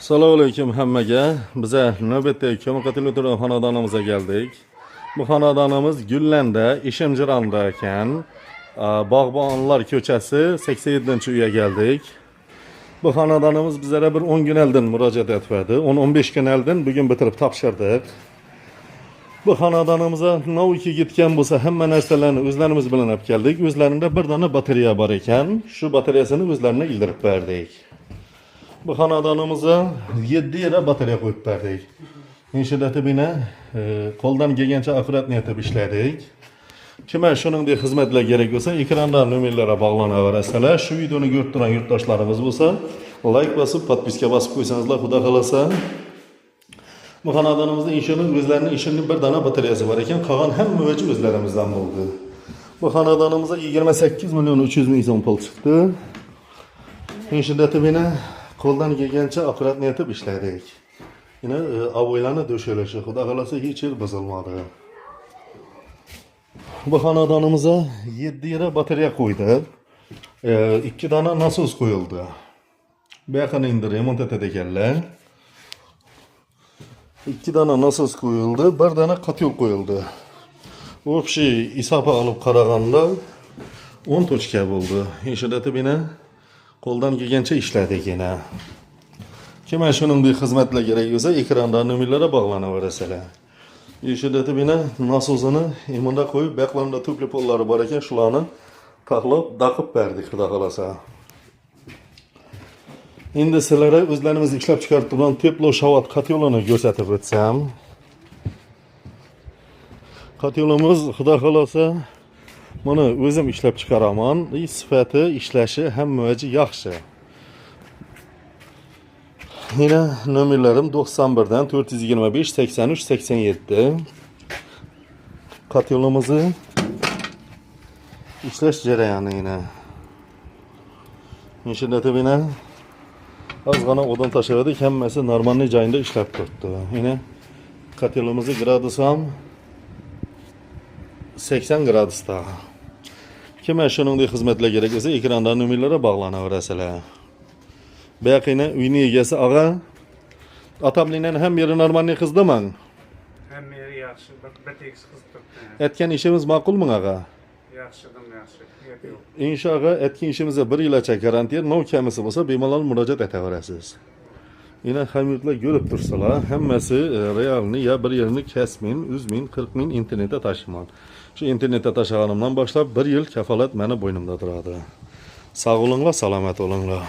Assalomu alaykum hammaga. Biza navbatdagi kommunikativ xonadonimizga keldik. Bu xonadonimiz Gullanda, Ishimjironda ekan. Bog'bonlar ko'chasi 87-uyga keldik. Bu xonadonimiz bizlarga bir 10 kun oldin murojaat etdi. 10-15 kun oldin bugun bitirib topshirdik. Bu xonadonimizga noviki ketgan bo'lsa, hamma narsalarni o'zlarimiz bilan olib keldik. O'zlarida bir dona batareya bor ekan. Shu batareyasini o'zlariga ildirib berdik. Bu xonadonimizga 7 yere batareya qo'yib berdik. Inshaalloh bina qo'ldan kelgancha akkuratni etib ishladik. Kimga shuningdek xizmatlar kerak bo'lsa, ekrandan nomerlarga bog'lanaverasizlar. Shu videoni ko'rib turgan yurtdoshlarimiz bo'lsa, like bosib, podpiska bosib qo'ysangizlar, xudo xolasa. Bu xonadonimizda inshaalloh o'zlarining ishining bir dona batareyasi bor ekan, qolgan hamma o'zi o'zlarimizdan bo'ldi. Bu xonadonimizga 28 million 300 ming so'm pul chiqdi. Inshaalloh bina qo'ldan kelgancha akkurat etib ishladik. Yine avoylarni döşelishi, xudo xolasa hech yil buzilmadi. Bu xonadonimizga 7 yere batareya qo'ydik. 2 dona nasos qo'yildi. Bu yoqqa endi remont etadiganlar. 2 dona nasos qo'yildi, 1 dona kotel qo'yildi. Общий hisobi olib qaraganda 10 tochka bo'ldi. Inshaalloh bina qo'ldan kelgancha ishladik yana. Kimga shuningdek xizmatlar kerak bo'lsa, ekrandan nomerlarga bog'lanaverasizlar. Inshaalloh bina nasosini imunda qo'yib, baqlamda tupli pollari bor ekan, shularni taxlab, daqib berdik, xudo xolasa. Endi sizlarga o'zlarimiz ishlab chiqarib turgan teplo shavat kotelini ko'rsatib o'tsam. Kotelimiz xudo xolasa mana o'zim ishlab chiqaraman. Sifati, ishlashi hamma yaxshi. Yine nomerlerim 91 dan 425 83 87. Kotelimizni ishlash jarayoni yine. Inshaalloh bina ozgina odam tashladik, hammasi normalniy joyida ishlab turibdi. Yine kotelimizni gradusi ham 80 gradusda. Kimga shuningdek xizmatlar kerak bo'lsa, ekrandan nomerlarga bog'lanaverasizlar. Baqina uyning egasi og'a. Otamning ham yeri normalniy qizdiman. Ham yeri yaxshi, bir tekis qiz turibdi. Aytgan ishimiz ma'qulmi og'a? Yaxshidan yaxshi. Inshaalloh aytgan ishimizga 1 yilcha garantiya, nov kamisi bo'lsa, bemalol murojaat etaverasiz. Yine hamyurtlar ko'rib tursalar, hammasi realni ya 1 yilni kasmin, 100 ming, 40 ming internetga tashiman. Shu internetga tashaganimdan boshlab 1 yil kafolat meni bo'ynimda turadi. Sog' bo'linglar, salomat bo'linglar.